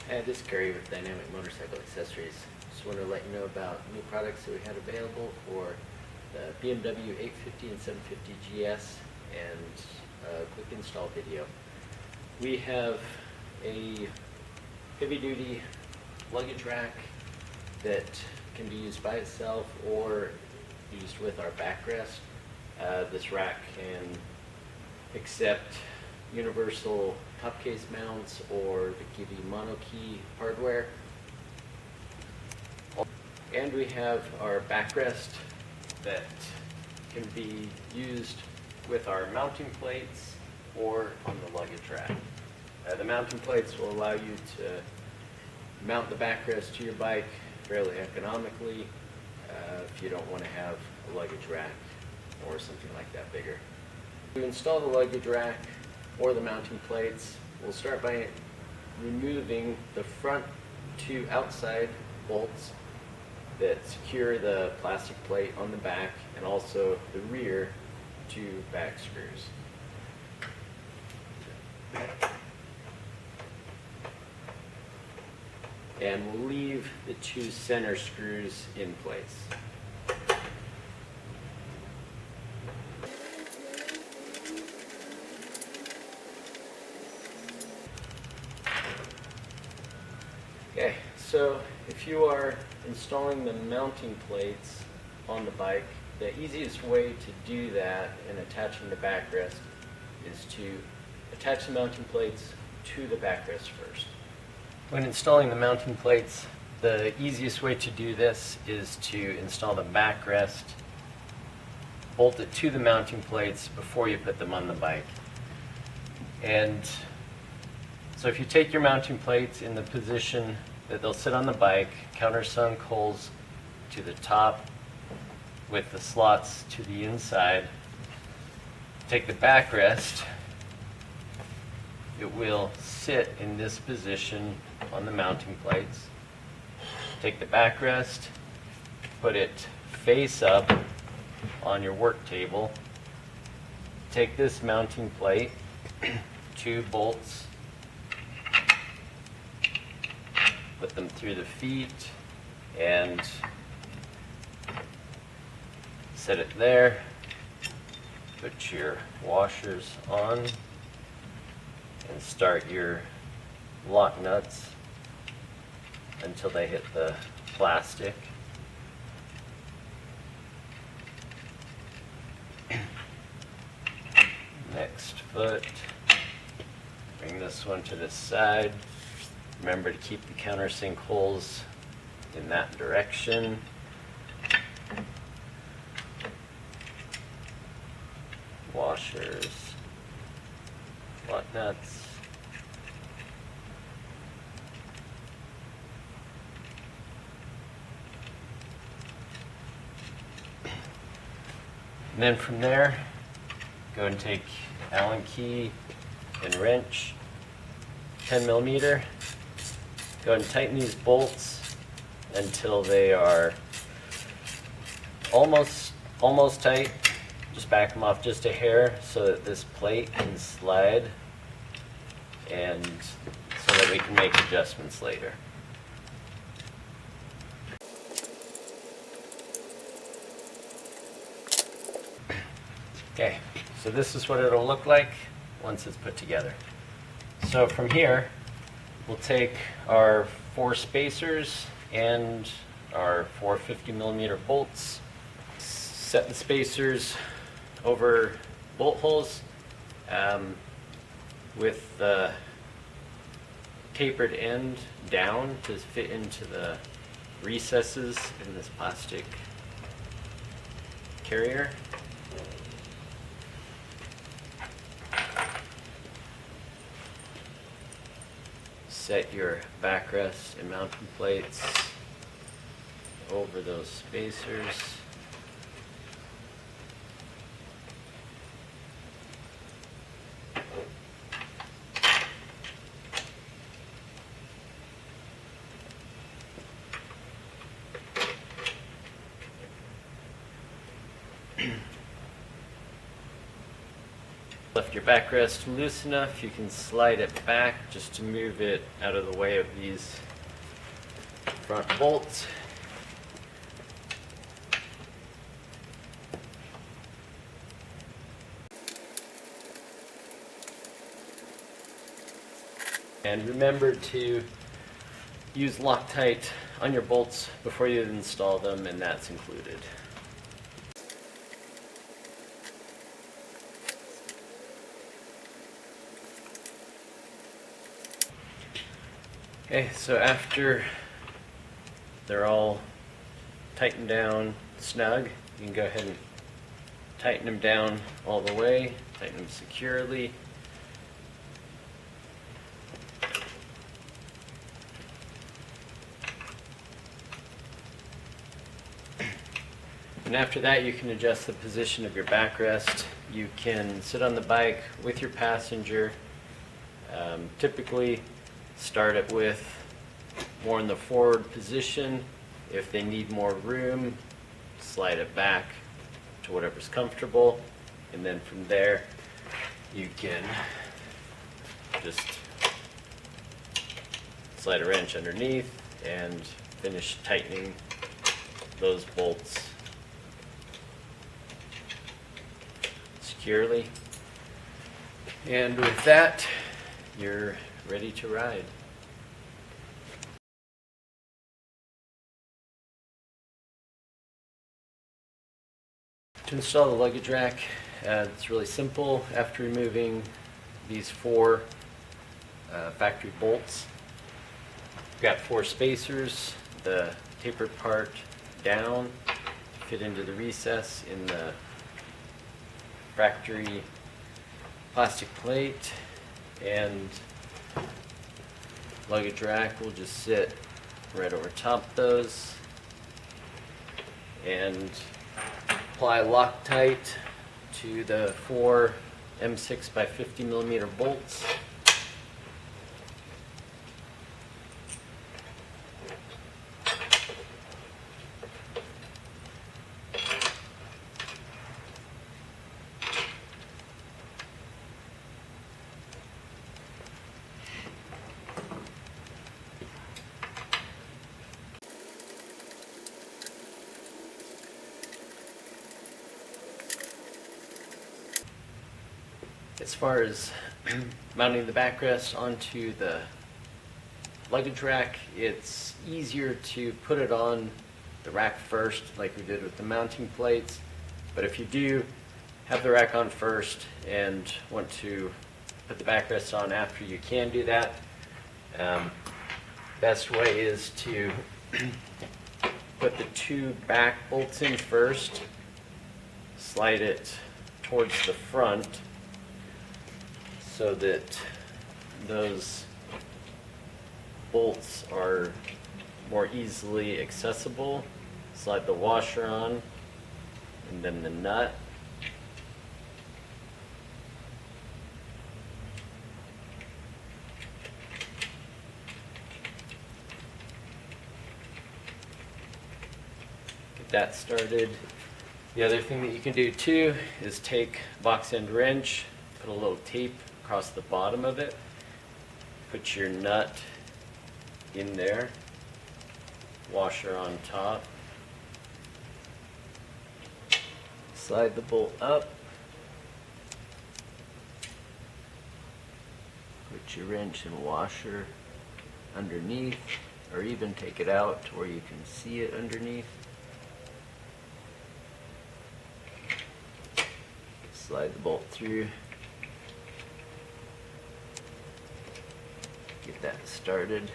Hi, this is Gary with Dynamic Motorcycle Accessories. Just want to let you know about new products that we had available for the BMW 850 and 750 GS and a quick install video. We have a heavy-duty luggage rack that can be used by itself or used with our backrest. This rack can accept universal top case mounts or the give you mono key hardware. And we have our backrest that can be used with our mounting plates or on the luggage rack. The mounting plates will allow you to mount the backrest to your bike fairly economically if you don't want to have a luggage rack or something like that bigger. To install the luggage rack or the mounting plates, we'll start by removing the front two outside bolts that secure the plastic plate on the back and also the rear two back screws. And we'll leave the two center screws in place. Okay, so if you are installing the mounting plates on the bike, the easiest way to do that in attaching the backrest is to attach the mounting plates to the backrest first. When installing the mounting plates, the easiest way to do this is to install the backrest, bolt it to the mounting plates before you put them on the bike. And so if you take your mounting plates in the position that they'll sit on the bike, countersunk holes to the top with the slots to the inside, take the backrest, it will sit in this position on the mounting plates. Take the backrest, put it face up on your work table, take this mounting plate, two bolts, put them through the feet and set it there. Put your washers on and start your lock nuts until they hit the plastic. Next foot, bring this one to the side. Remember to keep the countersink holes in that direction. Washers, lock nuts. And then from there, go and take Allen key and wrench, 10 millimeter. Go and tighten these bolts until they are almost tight. Just back them off just a hair so that this plate can slide and so that we can make adjustments later. Okay, so this is what it'll look like once it's put together. So from here, we'll take our 4 spacers and our 4 50 millimeter bolts, set the spacers over bolt holes with the tapered end down to fit into the recesses in this plastic carrier. Set your backrest and mounting plates over those spacers. Left your backrest loose enough, you can slide it back just to move it out of the way of these front bolts. And remember to use Loctite on your bolts before you install them, and that's included. Okay, so after they're all tightened down snug, you can go ahead and tighten them down all the way, tighten them securely. And after that, you can adjust the position of your backrest. You can sit on the bike with your passenger. Typically, start it with more in the forward position. If they need more room, slide it back to whatever's comfortable. And then from there, you can just slide a wrench underneath and finish tightening those bolts securely. And with that, you're ready to ride. To install the luggage rack, it's really simple. After removing these four factory bolts, we've got four spacers, the tapered part down, fit into the recess in the factory plastic plate, and luggage rack will just sit right over top of those, and apply Loctite to the four M6 by 50 millimeter bolts. As far as mounting the backrest onto the luggage rack, it's easier to put it on the rack first, like we did with the mounting plates. But if you do have the rack on first and want to put the backrest on after, you can do that. Best way is to put the two back bolts in first, slide it towards the front, so that those bolts are more easily accessible. Slide the washer on, and then the nut. Get that started. The other thing that you can do too is take a box end wrench, put a little tape across the bottom of it, put your nut in there, washer on top, slide the bolt up, put your wrench and washer underneath, or even take it out to where you can see it underneath. Slide the bolt through. Get that started.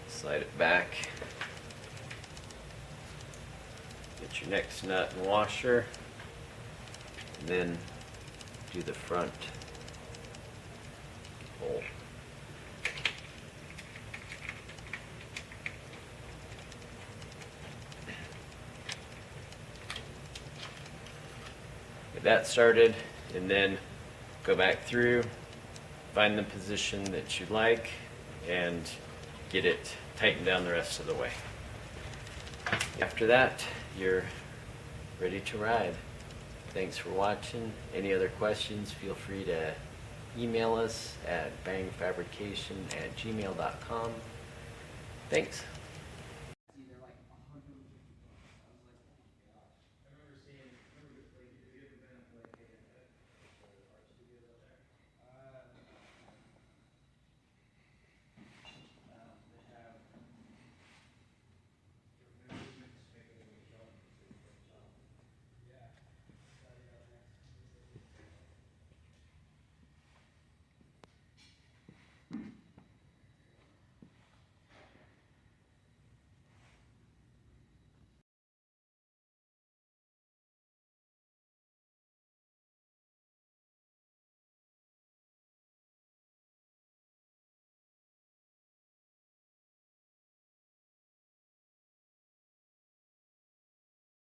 Slide it back. Get your next nut and washer. And then do the front bolt. Get that started, and then go back through, find the position that you like, and get it tightened down the rest of the way. After that, you're ready to ride. Thanks for watching. Any other questions, feel free to email us at bangfabrication@gmail.com. Thanks.